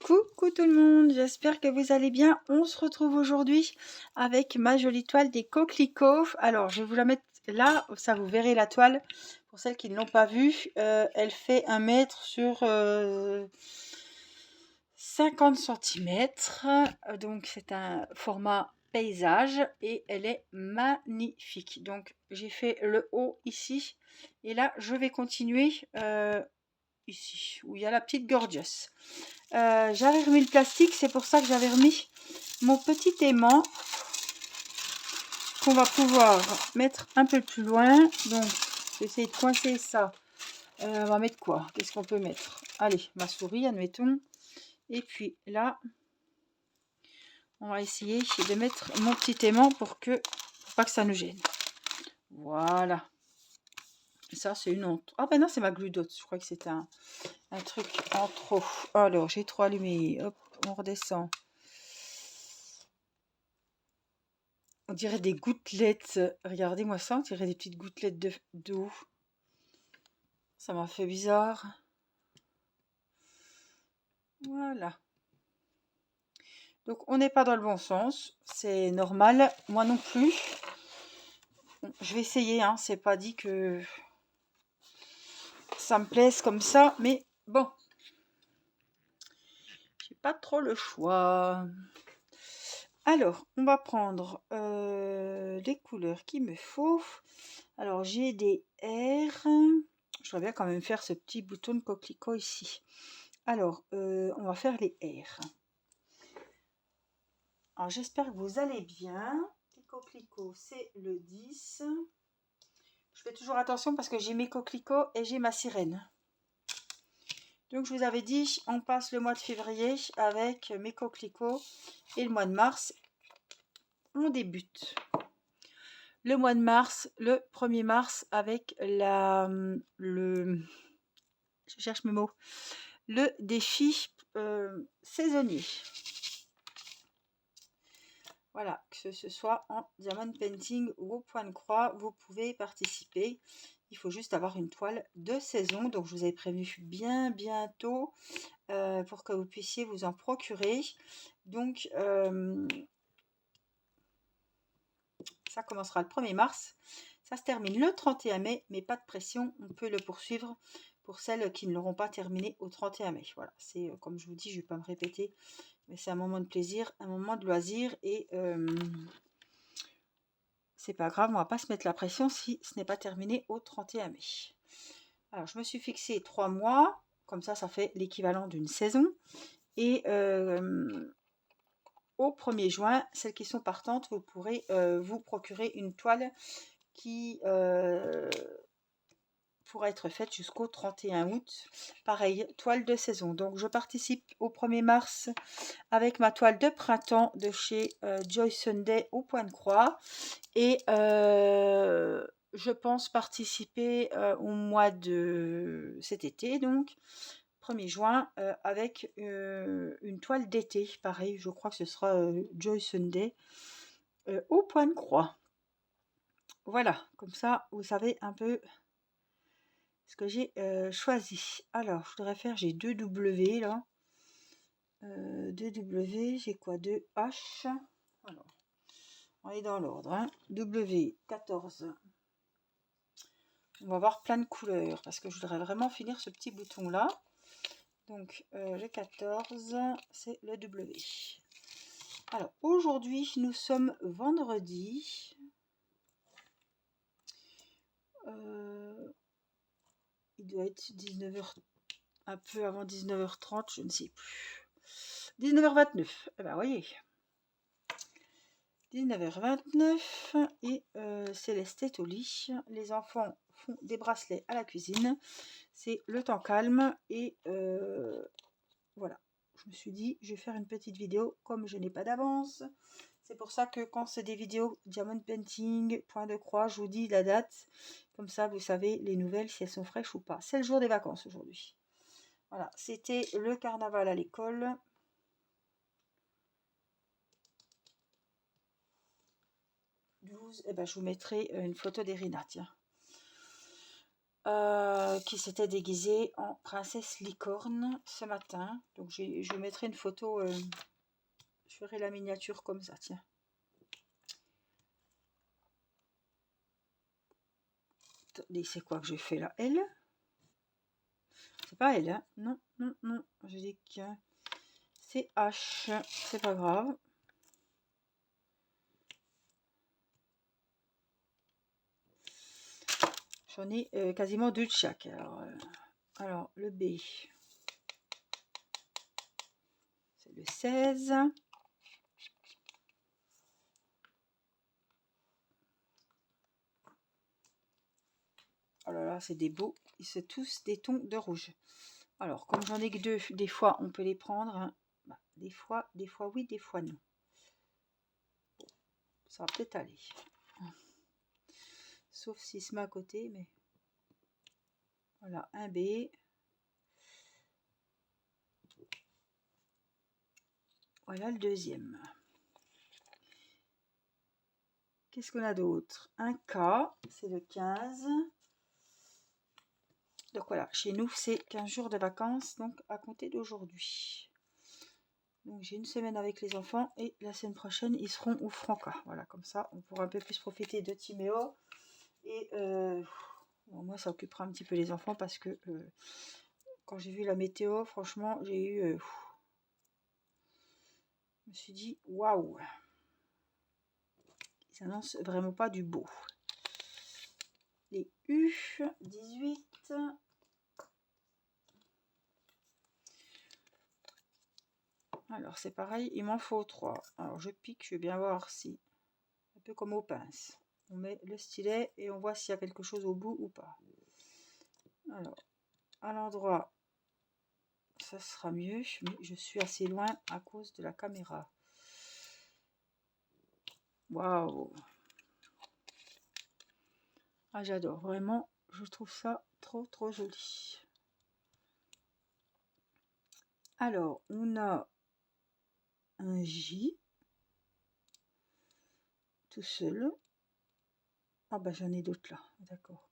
Coucou tout le monde, j'espère que vous allez bien. On se retrouve aujourd'hui avec ma jolie toile des coquelicots. Alors, je vais vous la mettre là, ça vous verrez la toile. Pour celles qui ne l'ont pas vue, elle fait 1 mètre sur 50 centimètres. Donc, c'est un format paysage et elle est magnifique. Donc, j'ai fait le haut ici et là, je vais continuer ici où il y a la petite gorgeous. J'avais remis le plastique, c'est pour ça que j'avais remis mon petit aimant qu'on va pouvoir mettre un peu plus loin. Donc, je vais essayer de coincer ça. On va mettre quoi? Qu'est-ce qu'on peut mettre? Allez, ma souris, admettons. Et puis là, on va essayer de mettre mon petit aimant pour pas que ça nous gêne. Voilà. Et ça, c'est une honte. Ah ben non, c'est ma gludote. Je crois que c'était un truc en trop. Alors, j'ai trop allumé. Hop, on redescend. On dirait des gouttelettes. Regardez-moi ça, on dirait des petites gouttelettes d'eau. Ça m'a fait bizarre. Voilà. Donc on n'est pas dans le bon sens. C'est normal. Moi non plus. Je vais essayer, hein. C'est pas dit que ça me plaise comme ça. Mais bon. J'ai pas trop le choix. Alors, on va prendre les couleurs qu'il me faut. Alors, j'ai des R. Je voudrais bien quand même faire ce petit bouton de coquelicot ici. Alors, on va faire les R. Alors, j'espère que vous allez bien. Les coquelicots, c'est le 10. Je fais toujours attention parce que j'ai mes coquelicots et j'ai ma sirène. Donc, je vous avais dit, on passe le mois de février avec mes coquelicots et le mois de mars, on débute. Le mois de mars, le 1er mars, avec je cherche mes mots, le défi saisonnier. Voilà, que ce soit en diamond painting ou au point de croix, vous pouvez participer. Il faut juste avoir une toile de saison. Donc, je vous avais prévenu bien bientôt pour que vous puissiez vous en procurer. Donc, ça commencera le 1er mars. Ça se termine le 31 mai, mais pas de pression. On peut le poursuivre pour celles qui ne l'auront pas terminé au 31 mai. Voilà, c'est comme je vous dis, je ne vais pas me répéter. Mais c'est un moment de plaisir, un moment de loisir et c'est pas grave, on va pas se mettre la pression si ce n'est pas terminé au 31 mai. Alors, je me suis fixé 3 mois, comme ça fait l'équivalent d'une saison. Et au 1er juin, celles qui sont partantes, vous pourrez vous procurer une toile qui pourra être faite jusqu'au 31 août. Pareil, toile de saison. Donc, je participe au 1er mars avec ma toile de printemps de chez Joy Sunday au point de croix. Et je pense participer au mois de cet été, donc 1er juin, avec une toile d'été. Pareil, je crois que ce sera Joy Sunday au point de croix. Voilà, comme ça, vous savez un peu ce que j'ai choisi. Alors, je voudrais faire, j'ai 2 W là. 2 W, j'ai quoi? 2 H. Alors, on est dans l'ordre. Hein. W14. On va voir plein de couleurs parce que je voudrais vraiment finir ce petit bouton là. Donc, le 14, c'est le W. Alors, aujourd'hui, nous sommes vendredi. Il doit être 19h, un peu avant 19h30, je ne sais plus. 19h29, eh ben voyez. 19h29 et Céleste est au lit. Les enfants font des bracelets à la cuisine. C'est le temps calme et voilà. Je me suis dit, je vais faire une petite vidéo comme je n'ai pas d'avance. C'est pour ça que quand c'est des vidéos diamond painting, point de croix, je vous dis la date. Comme ça, vous savez les nouvelles, si elles sont fraîches ou pas. C'est le jour des vacances aujourd'hui. Voilà, c'était le carnaval à l'école. Et ben, je vous mettrai une photo d'Erina, tiens. qui s'était déguisée en princesse licorne ce matin. Donc je vous mettrai une photo, je ferai la miniature comme ça, tiens. Attendez, c'est quoi que j'ai fait là? Elle? C'est pas elle, hein? Non, non, non. Je dis que c'est H. C'est pas grave. J'en ai quasiment deux de chaque. Alors, le B, c'est le 16. Oh là là, c'est des beaux. C'est tous des tons de rouge. Alors, comme j'en ai que deux, des fois, on peut les prendre. Hein. Bah, des fois oui, des fois non. Bon, ça va peut-être aller. Sauf s'il se met à côté, mais... Voilà, un B. Voilà le deuxième. Qu'est-ce qu'on a d'autre? Un K, c'est le 15. Donc voilà, chez nous, c'est 15 jours de vacances, donc à compter d'aujourd'hui. Donc j'ai une semaine avec les enfants et la semaine prochaine, ils seront au Franca. Voilà, comme ça, on pourra un peu plus profiter de Timéo. Et bon, moi, ça occupera un petit peu les enfants parce que quand j'ai vu la météo, franchement, j'ai eu... je me suis dit, waouh! Ils annoncent vraiment pas du beau. Les U, 18. Alors, c'est pareil, il m'en faut 3. Alors, je pique, je vais bien voir si... Un peu comme aux pinces. On met le stylet et on voit s'il y a quelque chose au bout ou pas. Alors, à l'endroit, ça sera mieux, mais je suis assez loin à cause de la caméra. Waouh! Ah, j'adore, vraiment, je trouve ça trop trop joli. Alors, on a un J, tout seul. Ah bah j'en ai d'autres là, d'accord.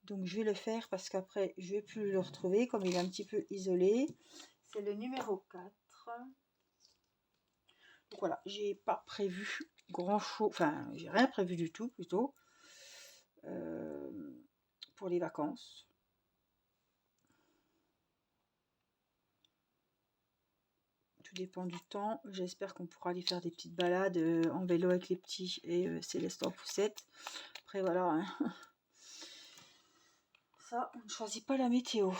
Donc je vais le faire parce qu'après, je vais plus le retrouver, comme il est un petit peu isolé. C'est le numéro 4. Donc voilà, j'ai pas prévu grand chose, enfin, j'ai rien prévu du tout, plutôt, pour les vacances. Tout dépend du temps. J'espère qu'on pourra aller faire des petites balades en vélo avec les petits et Céleste en poussette. Après, voilà. Hein. Ça, on ne choisit pas la météo.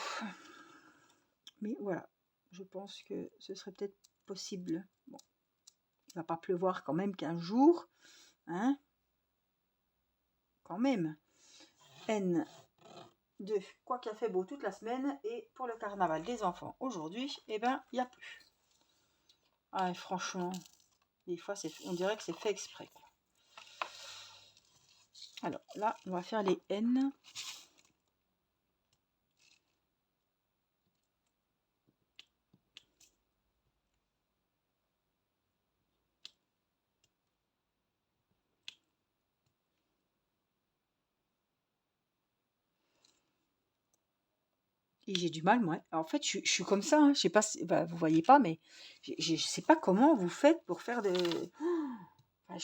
Mais voilà, je pense que ce serait peut-être possible. Bon, il va pas pleuvoir quand même 15 jours. Hein, quand même. N de quoi qu'il a fait beau toute la semaine. Et pour le carnaval des enfants aujourd'hui, eh ben, il n'y a plus. Ah, franchement, des fois, on dirait que c'est fait exprès. Quoi. Alors là, on va faire les N. Et j'ai du mal, moi. En fait, je suis comme ça. Hein. Je sais pas, bah, vous voyez pas, mais je sais pas comment vous faites pour faire de. Enfin,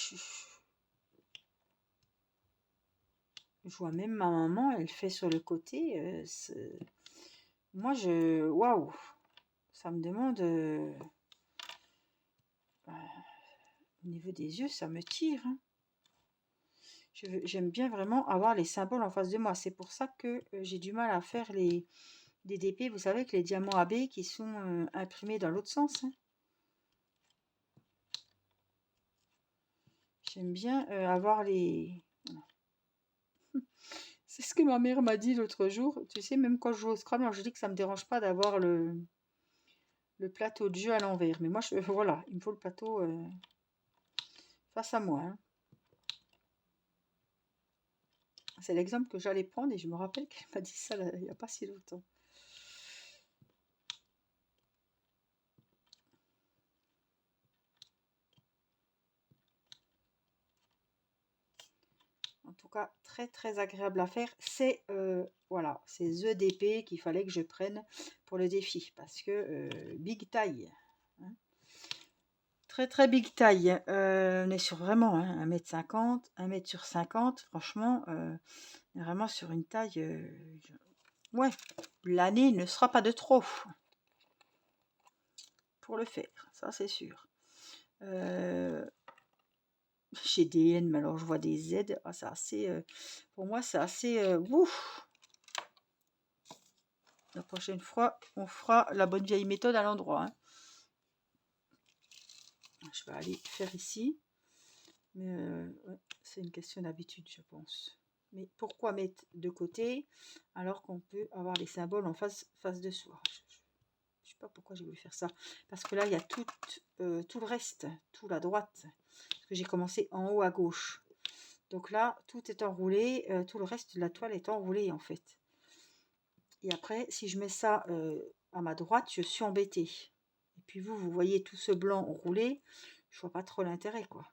je vois même ma maman, elle fait sur le côté. Moi, waouh, ça me demande. Bah, au niveau des yeux, ça me tire. Hein. J'aime bien vraiment avoir les symboles en face de moi. C'est pour ça que j'ai du mal à faire des DP. Vous savez que les diamants AB qui sont imprimés dans l'autre sens. Hein. J'aime bien avoir les... C'est ce que ma mère m'a dit l'autre jour. Tu sais, même quand je joue au Scrabble, je dis que ça me dérange pas d'avoir le plateau de jeu à l'envers. Mais moi, voilà, il me faut le plateau face à moi. Hein. C'est l'exemple que j'allais prendre et je me rappelle qu'elle m'a dit ça il n'y a pas si longtemps. En tout cas, très très agréable à faire. C'est voilà, ces EDP qu'il fallait que je prenne pour le défi. Parce que big taille. Hein. Très très big taille. On est sur vraiment 1m50, 1 m sur 50. Franchement, on est vraiment sur une taille... ouais, l'année ne sera pas de trop pour le faire. Ça, c'est sûr. Chez DN, mais alors je vois des Z. Ah, c'est assez... pour moi, c'est assez... ouf. La prochaine fois, on fera la bonne vieille méthode à l'endroit. Hein. Je vais aller faire ici. Mais ouais, c'est une question d'habitude, je pense. Mais pourquoi mettre de côté alors qu'on peut avoir les symboles en face de soi? Je sais pas pourquoi j'ai voulu faire ça. Parce que là, il y a tout le reste, tout la droite. Parce que j'ai commencé en haut à gauche. Donc là, tout est enroulé. Tout le reste de la toile est enroulé, en fait. Et après, si je mets ça à ma droite, je suis embêtée. Et puis vous voyez tout ce blanc roulé. Je vois pas trop l'intérêt, quoi.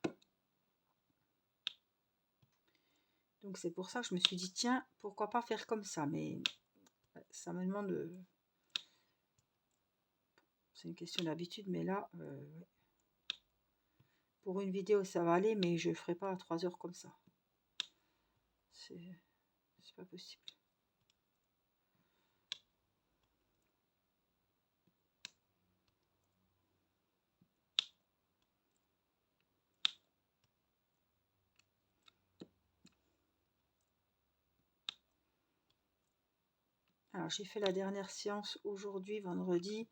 Donc c'est pour ça que je me suis dit, tiens, pourquoi pas faire comme ça. Mais ça me demande... c'est une question d'habitude, mais là... pour une vidéo, ça va aller, mais je ne ferai pas à 3 heures comme ça. C'est pas possible. Alors, j'ai fait la dernière séance aujourd'hui, vendredi,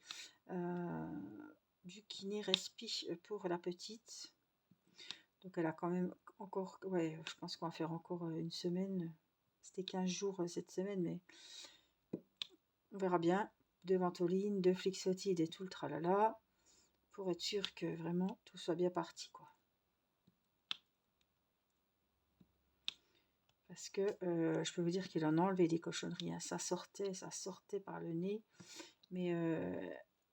du kiné respi pour la petite. Donc, elle a quand même encore... Ouais, je pense qu'on va faire encore une semaine. C'était 15 jours cette semaine, mais on verra bien. 2 ventolines, 2 flixotides et tout le tralala. Pour être sûr que vraiment tout soit bien parti, quoi. Parce que je peux vous dire qu'il en a enlevé des cochonneries. Hein. Ça sortait par le nez. Mais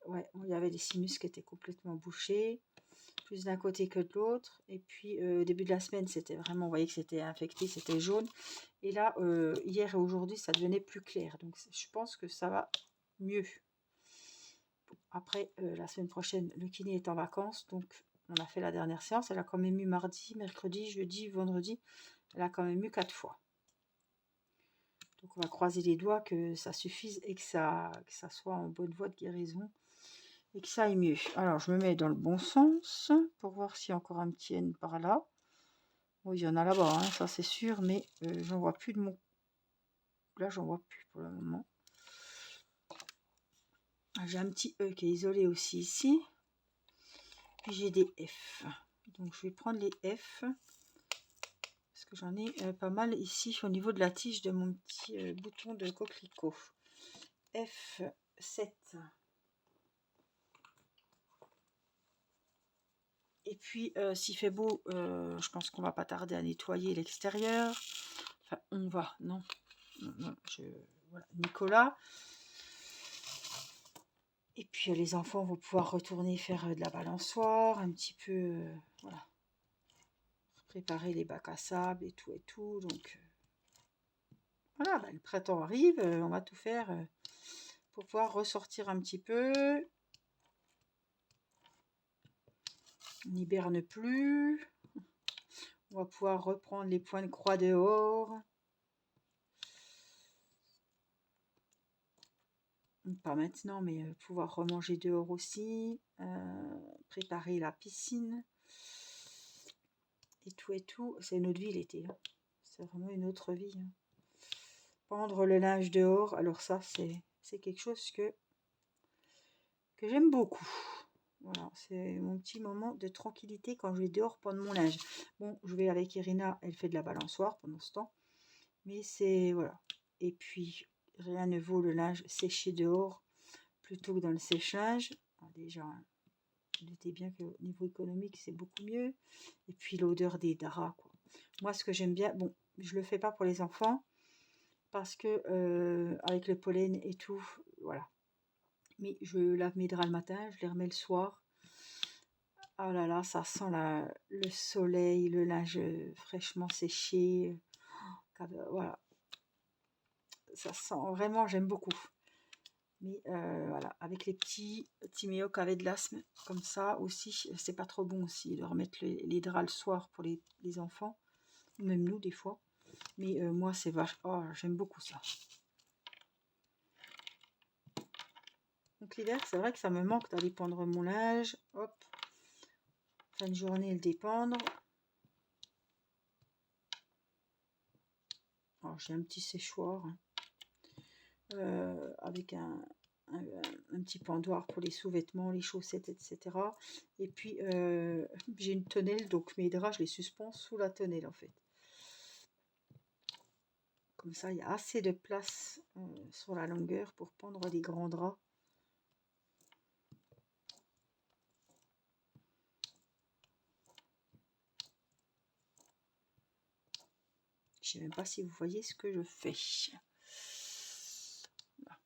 ouais, il y avait des sinus qui étaient complètement bouchés, plus d'un côté que de l'autre. Et puis au début de la semaine, c'était vraiment, vous voyez que c'était infecté, c'était jaune. Et là, hier et aujourd'hui, ça devenait plus clair. Donc je pense que ça va mieux. Après, la semaine prochaine, le kiné est en vacances. Donc on a fait la dernière séance. Elle a quand même eu mardi, mercredi, jeudi, vendredi. Elle a quand même eu 4 fois. Donc on va croiser les doigts que ça suffise et que ça soit en bonne voie de guérison et que ça aille mieux. Alors je me mets dans le bon sens pour voir s'il y a encore un petit N par là. Oui, il y en a là-bas, hein, ça c'est sûr, mais j'en vois plus de mon... Là j'en vois plus pour le moment. J'ai un petit E qui est isolé aussi ici. Puis j'ai des F. Donc je vais prendre les F. Parce que j'en ai pas mal ici au niveau de la tige de mon petit bouton de coquelicot. F7. Et puis, s'il fait beau, je pense qu'on va pas tarder à nettoyer l'extérieur. Enfin, on va, non. Non, voilà, Nicolas. Et puis, les enfants vont pouvoir retourner faire de la balançoire, un petit peu, voilà. Préparer les bacs à sable et tout. Donc, voilà, bah, le printemps arrive, on va tout faire pour pouvoir ressortir un petit peu. On n'hiberne plus. On va pouvoir reprendre les points de croix dehors. Pas maintenant, mais pouvoir remanger dehors aussi. Préparer la piscine. Et tout. C'est une autre vie l'été. Hein. C'est vraiment une autre vie. Hein. Pendre le linge dehors, alors ça, c'est quelque chose que j'aime beaucoup. Voilà, c'est mon petit moment de tranquillité quand je vais dehors pendre mon linge. Bon, je vais avec Irina, elle fait de la balançoire pendant ce temps. Mais c'est, voilà. Et puis, rien ne vaut le linge séché dehors plutôt que dans le séchage. Alors déjà, notez bien qu'au niveau économique, c'est beaucoup mieux. Et puis, l'odeur des draps, quoi. Moi, ce que j'aime bien, bon, je le fais pas pour les enfants, parce que avec le pollen et tout, voilà. Mais je lave mes draps le matin, je les remets le soir. Ah là là, ça sent le soleil, le linge fraîchement séché. Voilà, ça sent vraiment, j'aime beaucoup. Mais voilà, avec les petits Timéo qui avaient de l'asthme, comme ça aussi, c'est pas trop bon aussi de remettre les draps le soir pour les enfants, même nous des fois. Mais moi, c'est vache. Oh, j'aime beaucoup ça. Donc l'hiver, c'est vrai que ça me manque d'aller pendre mon linge. Hop, fin de journée, le dépendre. Alors j'ai un petit séchoir avec un petit pendoir pour les sous-vêtements, les chaussettes, etc. Et puis j'ai une tonnelle, donc mes draps, je les suspends sous la tonnelle en fait. Comme ça, il y a assez de place sur la longueur pour pendre des grands draps. Je ne sais même pas si vous voyez ce que je fais. Voilà.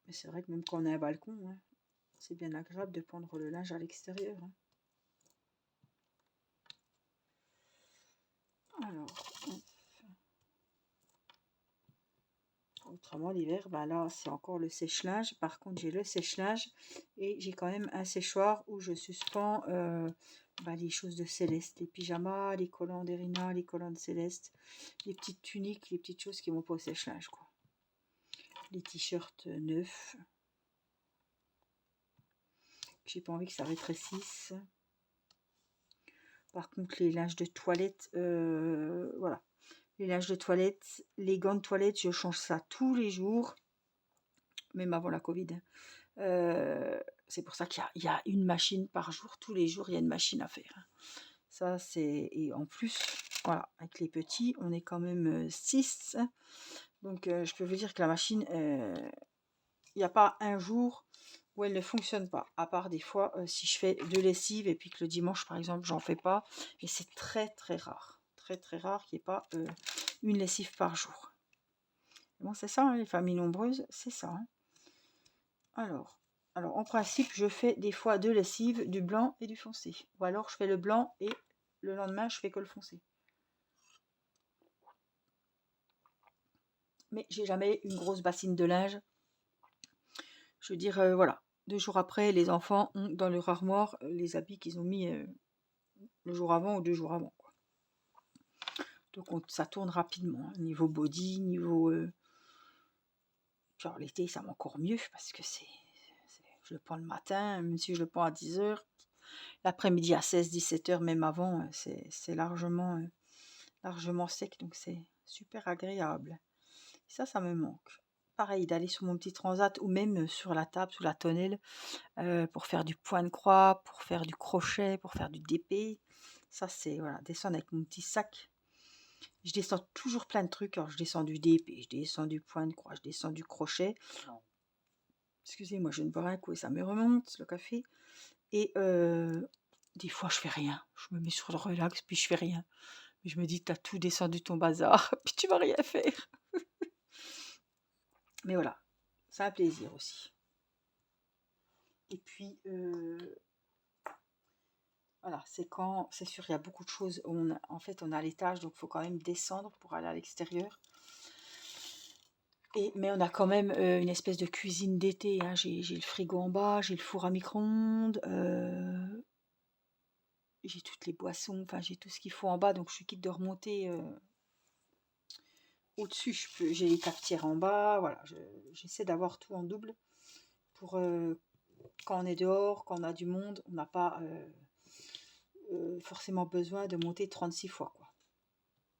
Mais c'est vrai que même quand on a un balcon, hein, c'est bien agréable de pendre le linge à l'extérieur. Hein. Alors, autrement l'hiver, bah là c'est encore le sèche-linge. Par contre j'ai le sèche-linge et j'ai quand même un séchoir où je suspends les choses de Céleste, les pyjamas, les collants d'Erina, les collants de Céleste, les petites tuniques, les petites choses qui vont pas au sèche-linge quoi. Les t-shirts neufs. J'ai pas envie que ça rétrécisse. Par contre les linges de toilette, voilà. Les linges de toilette, les gants de toilette, je change ça tous les jours. Même avant la Covid. C'est pour ça qu'il y a une machine par jour. Tous les jours, il y a une machine à faire. Ça, c'est... Et en plus, voilà, avec les petits, on est quand même 6. Donc, je peux vous dire que la machine, il n'y a pas un jour où elle ne fonctionne pas. À part des fois, si je fais de lessive et puis que le dimanche, par exemple, j'en fais pas. Et c'est très, très rare. Très, très rare qu'il n'y ait pas une lessive par jour. Bon, c'est ça, hein, les familles nombreuses, c'est ça. Hein. Alors, en principe, je fais des fois deux lessives, du blanc et du foncé. Ou alors, je fais le blanc et le lendemain, je fais que le foncé. Mais j'ai jamais une grosse bassine de linge. Je veux dire, voilà. 2 jours après, les enfants ont dans leur armoire les habits qu'ils ont mis le jour avant ou 2 jours avant. Quoi. Donc, ça tourne rapidement. Hein, niveau body, niveau... genre l'été, ça va encore mieux parce que je le prends le matin, même si je le prends à 10h. L'après-midi à 16-17h, même avant, c'est largement sec, donc c'est super agréable. Et ça me manque. Pareil, d'aller sur mon petit transat ou même sur la table, sous la tonnelle, pour faire du point de croix, pour faire du crochet, pour faire du DP. Ça, c'est, voilà, descendre avec mon petit sac. Je descends toujours plein de trucs. Alors, je descends du DP, je descends du point de croix, je descends du crochet. Excusez-moi, je ne bois rien, ça me remonte, le café. Et des fois, je fais rien. Je me mets sur le relax, puis je fais rien. Mais je me dis, t'as tout descendu ton bazar, puis tu vas rien faire. Mais voilà, c'est un plaisir aussi. Et puis, voilà, c'est sûr, il y a beaucoup de choses. En fait, on a l'étage, donc il faut quand même descendre pour aller à l'extérieur. Mais on a quand même une espèce de cuisine d'été. Hein. J'ai le frigo en bas, j'ai le four à micro-ondes, j'ai toutes les boissons, enfin j'ai tout ce qu'il faut en bas, donc je suis quitte de remonter au-dessus. J'ai les cafetières en bas, voilà, j'essaie d'avoir tout en double pour quand on est dehors, quand on a du monde, on n'a pas forcément besoin de monter 36 fois. Quoi.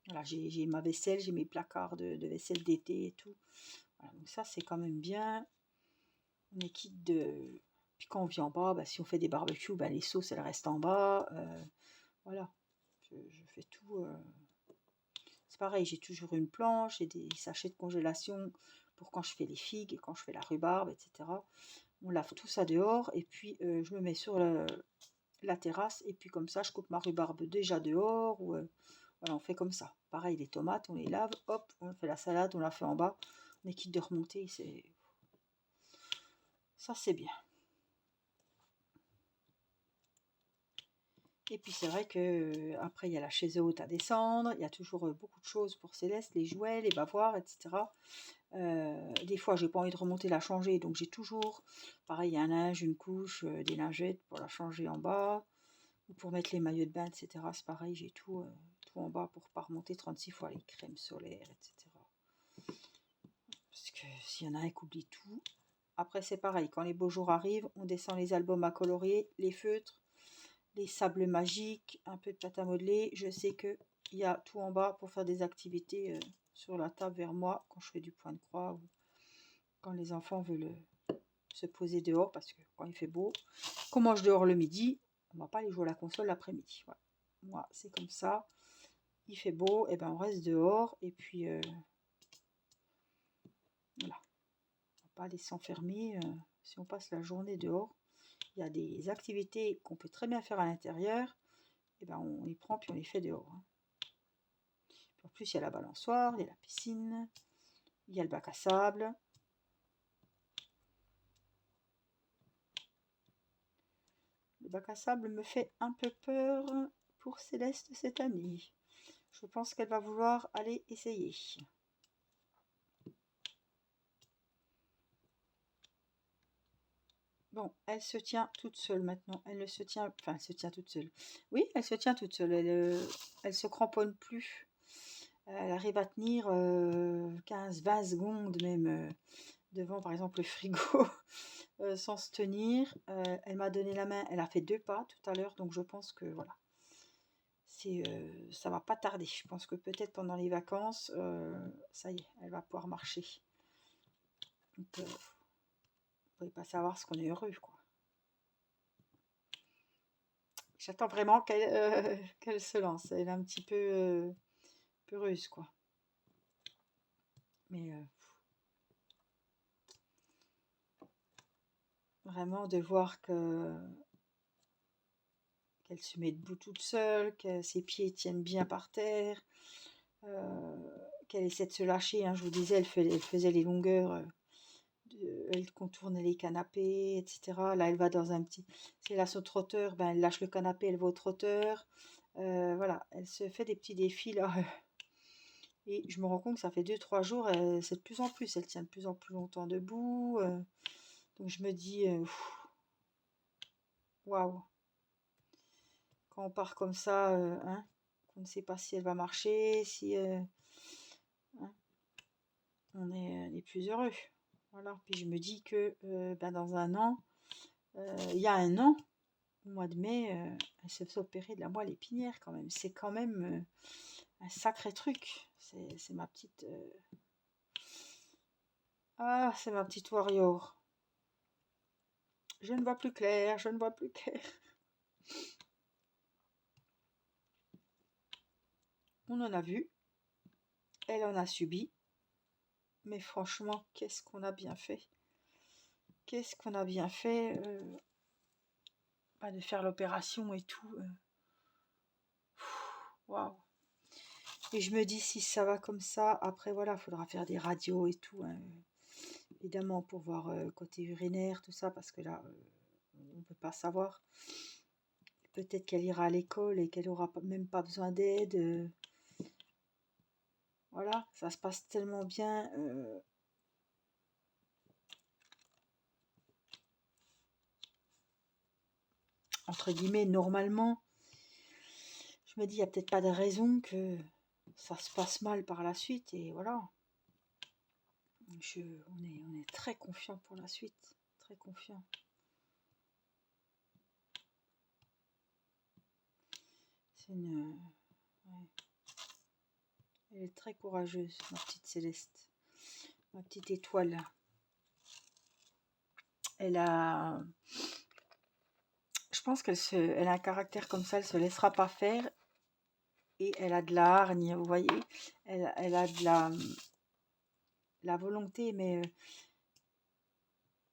Voilà, j'ai ma vaisselle, j'ai mes placards de vaisselle d'été et tout. Voilà, donc ça, c'est quand même bien. On est quitte de... Puis quand on vient en bas, bah, si on fait des barbecues, bah, les sauces, elles restent en bas. Voilà, je fais tout. C'est pareil, j'ai toujours une planche, j'ai des sachets de congélation pour quand je fais les figues, quand je fais la rhubarbe, etc. On lave tout ça dehors et puis je me mets sur la terrasse et puis comme ça, je coupe ma rhubarbe déjà dehors. Ou, voilà, on fait comme ça. Pareil, les tomates, on les lave, hop, on fait la salade, on la fait en bas. On est quitte de remonter, ça c'est bien. Et puis c'est vrai que après il y a la chaise haute à descendre, il y a toujours beaucoup de choses pour Céleste, les jouets, les bavoirs, etc. Des fois j'ai pas envie de remonter la changer, donc j'ai toujours, pareil, un linge, une couche, des lingettes pour la changer en bas, ou pour mettre les maillots de bain, etc. C'est pareil, j'ai tout en bas pour pas remonter 36 fois les crèmes solaires, etc. Parce que s'il y en a un qui oublie tout. Après c'est pareil, quand les beaux jours arrivent, on descend les albums à colorier, les feutres, les sables magiques, un peu de pâte à modeler. Je sais qu'il y a tout en bas pour faire des activités sur la table vers moi quand je fais du point de croix ou quand les enfants veulent se poser dehors parce que quand il fait beau, qu'on mange dehors le midi, on va pas aller jouer à la console l'après-midi. Voilà. Moi, c'est comme ça. Il fait beau, et ben on reste dehors et puis voilà. On va pas aller s'enfermer si on passe la journée dehors. Il y a des activités qu'on peut très bien faire à l'intérieur, et ben on les prend puis on les fait dehors. Hein. En plus, il y a la balançoire, il y a la piscine, il y a le bac à sable. Le bac à sable me fait un peu peur pour Céleste cette année. Je pense qu'elle va vouloir aller essayer. Bon, elle se tient toute seule maintenant. Elle ne se tient... Enfin, elle se tient toute seule. Oui, elle se tient toute seule. Elle se cramponne plus. Elle arrive à tenir 15-20 secondes même devant, par exemple, le frigo sans se tenir. Elle m'a donné la main. Elle a fait 2 pas tout à l'heure. Donc, je pense que, voilà. Ça va pas tarder. Je pense que peut-être pendant les vacances, ça y est, elle va pouvoir marcher. Donc, vous pouvez pas savoir ce qu'on est heureux, quoi. J'attends vraiment qu'elle se lance. Elle est un petit peu peureuse, quoi. Mais vraiment de voir qu'elle se met debout toute seule, que ses pieds tiennent bien par terre, qu'elle essaie de se lâcher. Hein, je vous disais, elle faisait les longueurs, elle contournait les canapés, etc. Là, elle va dans un petit... Si elle a son trotteur, ben, elle lâche le canapé, elle va au trotteur. Voilà, elle se fait des petits défis là. Et je me rends compte que ça fait 2-3 jours, c'est de plus en plus, elle tient de plus en plus longtemps debout. Donc je me dis, waouh, quand on part comme ça, hein, qu'on ne sait pas si elle va marcher, si hein, on est plus heureux. Voilà. Puis je me dis que ben dans un an, il y a un an, au mois de mai, elle se fait opérer de la moelle épinière quand même. C'est quand même un sacré truc. C'est ma petite... Ah, c'est ma petite warrior. Je ne vois plus clair, je ne vois plus clair. On en a vu, elle en a subi, mais franchement, qu'est-ce qu'on a bien fait? Qu'est-ce qu'on a bien fait de faire l'opération et tout. Waouh! Et je me dis, si ça va comme ça, après, voilà, il faudra faire des radios et tout, hein, évidemment, pour voir côté urinaire, tout ça, parce que là, on ne peut pas savoir. Peut-être qu'elle ira à l'école et qu'elle n'aura même pas besoin d'aide. Voilà, ça se passe tellement bien. Entre guillemets, normalement, je me dis, il n'y a peut-être pas de raison que ça se passe mal par la suite. Et voilà, on est très confiant pour la suite. Très confiant. C'est une... ouais. Elle est très courageuse, ma petite Céleste. Ma petite étoile. Elle a... Je pense elle a un caractère comme ça, elle se laissera pas faire. Et elle a de la hargne, vous voyez. Elle a de la volonté, mais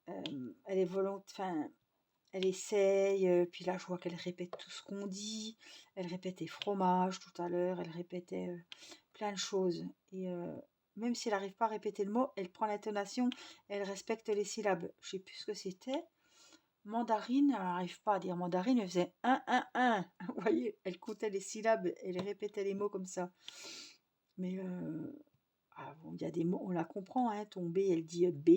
elle est enfin, elle essaye, puis là je vois qu'elle répète tout ce qu'on dit, elle répétait fromage tout à l'heure, elle répétait plein de choses, et même si elle n'arrive pas à répéter le mot, elle prend l'intonation, elle respecte les syllabes. Je sais plus ce que c'était, Mandarine, elle n'arrive pas à dire mandarine, elle faisait un. Vous voyez, elle comptait les syllabes, elle répétait les mots comme ça. Mais ah bon, il y a des mots, on la comprend, hein, tomber, elle dit B,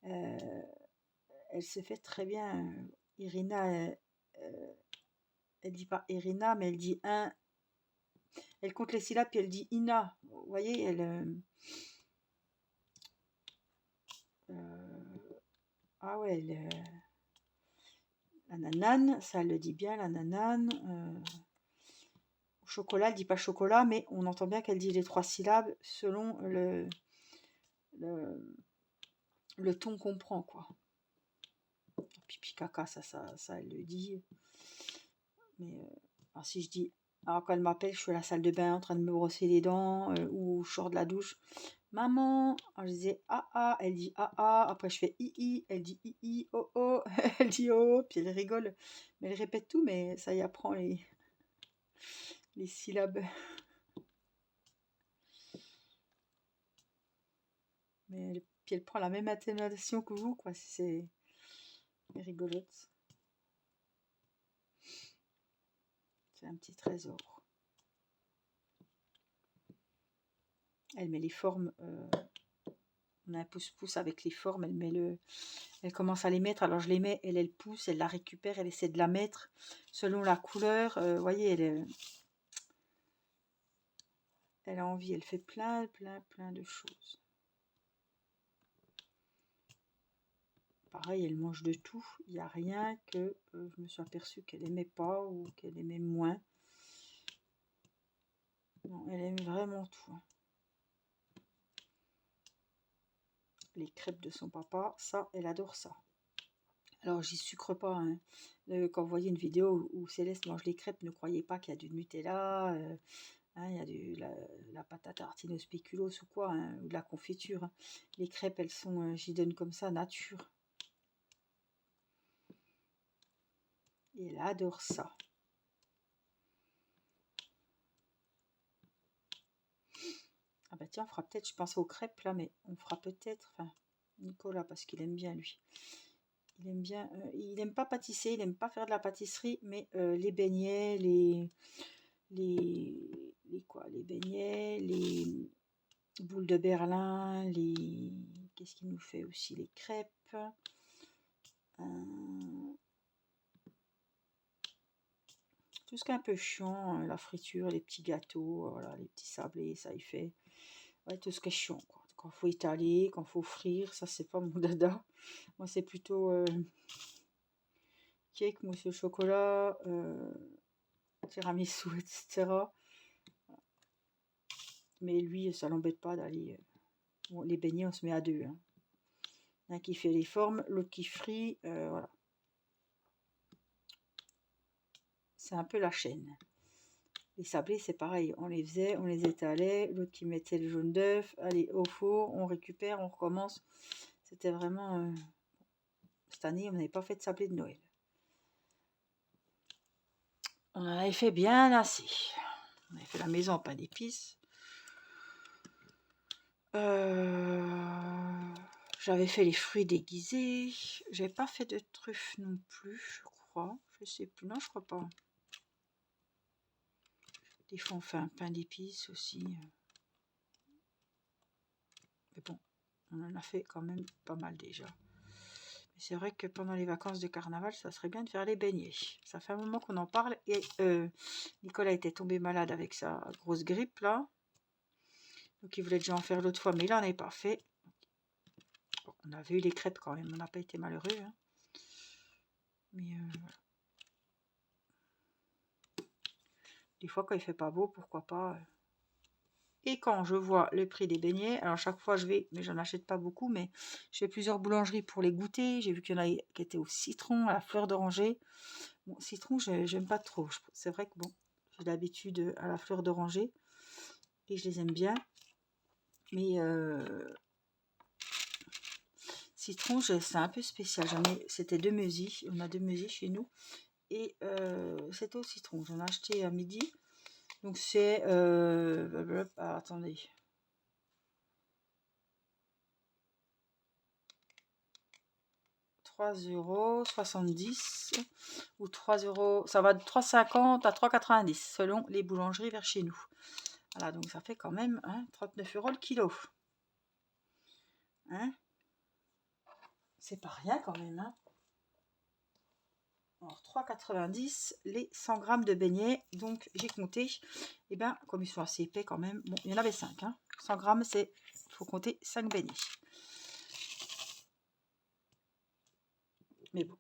elle se fait très bien. Irina, elle dit pas Irina, mais elle dit un. Elle compte les syllabes, puis elle dit Ina. Vous voyez, ah ouais, la nanane, ça elle le dit bien, la nanane. Chocolat, elle dit pas chocolat, mais on entend bien qu'elle dit les 3 syllabes selon le, le ton qu'on prend, quoi. Pipi caca, ça elle le dit. Mais alors si je dis, alors quand elle m'appelle, je suis à la salle de bain en train de me brosser les dents ou je sors de la douche. Maman, alors je disais ah, elle dit ah, après je fais i, elle dit i, oh, elle dit oh, puis elle rigole. Mais elle répète tout, mais ça y apprend les syllabes. Mais puis elle prend la même intonation que vous, quoi. C'est rigolote. C'est un petit trésor. Elle met les formes. On a un pouce-pouce avec les formes. Elle commence à les mettre. Alors je les mets. Elle pousse. Elle la récupère. Elle essaie de la mettre selon la couleur. Vous voyez, elle a envie. Elle fait plein de choses. Pareil, elle mange de tout. Il n'y a rien que je me suis aperçue qu'elle aimait pas ou qu'elle aimait moins. Non, elle aime vraiment tout. Les crêpes de son papa, ça, elle adore ça. Alors, j'y sucre pas. Hein. Quand vous voyez une vidéo où Céleste mange les crêpes, ne croyez pas qu'il y a du Nutella, hein, il y a la pâte à tartine au spéculoos ou quoi, hein, ou de la confiture. Hein. Les crêpes, elles sont, j'y donne comme ça, nature. Et elle adore ça. Ah bah tiens, on fera peut-être, je pense aux crêpes là, mais on fera peut-être, enfin, Nicolas, parce qu'il aime bien lui. Il aime bien, il n'aime pas pâtisser, il n'aime pas faire de la pâtisserie, mais les beignets, les beignets, les boules de Berlin, qu'est-ce qu'il nous fait aussi, les crêpes, tout ce qui est un peu chiant, la friture, les petits gâteaux, voilà, les petits sablés, ça il fait, ouais, tout ce qui est chiant, quoi. Quand il faut étaler, quand il faut frire, ça c'est pas mon dada. Moi c'est plutôt cake, mousse au chocolat, tiramisu, etc. Mais lui, ça l'embête pas d'aller. Bon, les beignets, on se met à deux. Hein. Un qui fait les formes, l'autre qui frit. Voilà. C'est un peu la chaîne. Les sablés, c'est pareil. On les faisait, on les étalait. L'autre qui mettait le jaune d'œuf. Allez, au four, on récupère, on recommence. C'était vraiment. Cette année, on n'avait pas fait de sablé de Noël. On en avait fait bien assez. On avait fait la maison en pain d'épices. J'avais fait les fruits déguisés. J'avais pas fait de truffes non plus, je crois. Je sais plus. Non, je crois pas. Des fois, on fait un pain d'épices aussi. Mais bon, on en a fait quand même pas mal déjà. Mais c'est vrai que pendant les vacances de carnaval, ça serait bien de faire les beignets. Ça fait un moment qu'on en parle. Et Nicolas était tombé malade avec sa grosse grippe, là. Donc, il voulait déjà en faire l'autre fois, mais il n'en avait pas fait. Bon, on avait eu les crêpes quand même. On n'a pas été malheureux. Hein. Mais voilà. Des fois, quand il fait pas beau, pourquoi pas. Et quand je vois le prix des beignets, alors chaque fois je vais, mais j'en achète pas beaucoup, mais je fais plusieurs boulangeries pour les goûter. J'ai vu qu'il y en a qui étaient au citron, à la fleur d'oranger. Bon, citron, j'aime pas trop. C'est vrai que bon, j'ai l'habitude à la fleur d'oranger et je les aime bien. Mais citron, c'est un peu spécial. C'était de Meusis. On a de Meusis chez nous. Et c'était au citron. J'en ai acheté à midi. Donc c'est... attendez. 3,70 € ou 3 €, ça va de 3,50 à 3,90 € selon les boulangeries vers chez nous. Voilà, donc ça fait quand même 39 € le kilo. Hein, c'est pas rien quand même. Hein. Alors 3,90 € les 100 g de beignets. Donc j'ai compté, et bien comme ils sont assez épais quand même, bon, il y en avait 5. 100 g, c'est, il faut compter 5 beignets. Mais bon.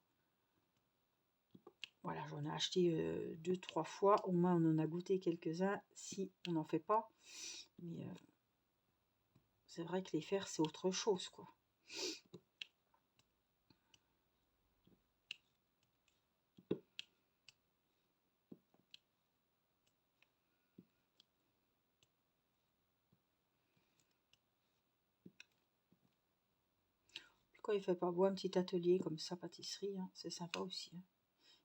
Voilà, j'en ai acheté 2-3 fois. Au moins, on en a goûté quelques-uns si on n'en fait pas. Mais c'est vrai que les faire, c'est autre chose, quoi. Quand il fait pas beau, un petit atelier comme ça, pâtisserie, c'est sympa aussi.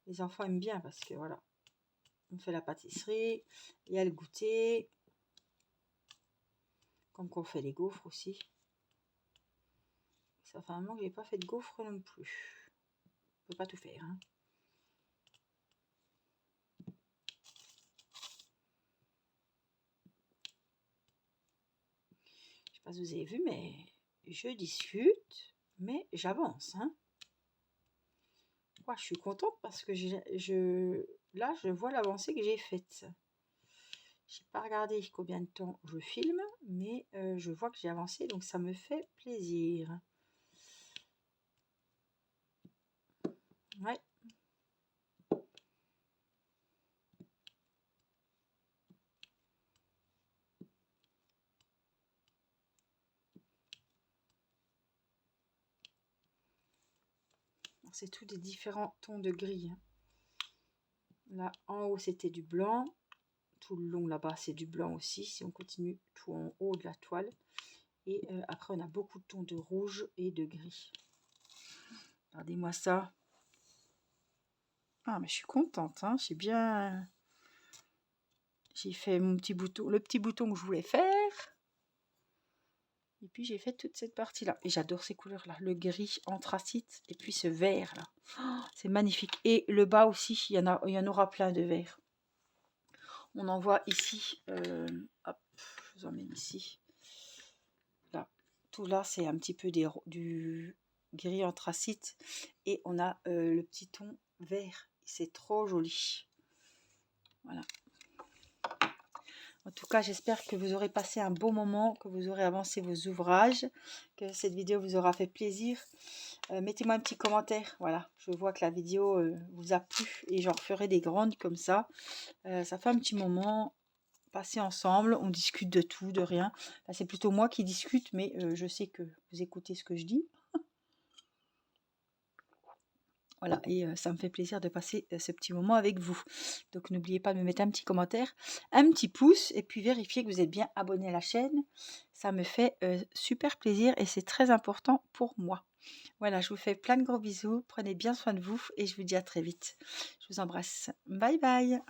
Les enfants aiment bien parce que voilà, on fait la pâtisserie, il y a le goûter, comme qu'on fait les gaufres aussi. Ça fait un moment que j'ai pas fait de gaufres non plus. On peut pas tout faire. Je sais pas si vous avez vu, mais je discute, mais j'avance. Moi, je suis contente parce que là, je vois l'avancée que j'ai faite. Je n'ai pas regardé combien de temps je filme, mais je vois que j'ai avancé, donc ça me fait plaisir. Ouais. C'est tout des différents tons de gris. Là, en haut, c'était du blanc. Tout le long, là-bas, c'est du blanc aussi. Si on continue tout en haut de la toile. Et après, on a beaucoup de tons de rouge et de gris. Regardez-moi ça. Ah, mais je suis contente. J'ai bien... J'ai fait mon petit bouton, le petit bouton que je voulais faire. Et puis, j'ai fait toute cette partie-là. Et j'adore ces couleurs-là. Le gris anthracite et puis ce vert-là. Oh, c'est magnifique. Et le bas aussi, il y en aura plein de verts. On en voit ici. Hop, je vous emmène ici. Là, tout là, c'est un petit peu du gris anthracite. Et on a le petit ton vert. C'est trop joli. Voilà. En tout cas, j'espère que vous aurez passé un bon moment, que vous aurez avancé vos ouvrages, que cette vidéo vous aura fait plaisir. Mettez-moi un petit commentaire. Voilà, je vois que la vidéo vous a plu et j'en referai des grandes comme ça. Ça fait un petit moment passé ensemble. On discute de tout, de rien. C'est plutôt moi qui discute, mais je sais que vous écoutez ce que je dis. Voilà, et ça me fait plaisir de passer ce petit moment avec vous. Donc n'oubliez pas de me mettre un petit commentaire, un petit pouce, et puis vérifiez que vous êtes bien abonné à la chaîne. Ça me fait super plaisir et c'est très important pour moi. Voilà, je vous fais plein de gros bisous, prenez bien soin de vous et je vous dis à très vite. Je vous embrasse. Bye bye.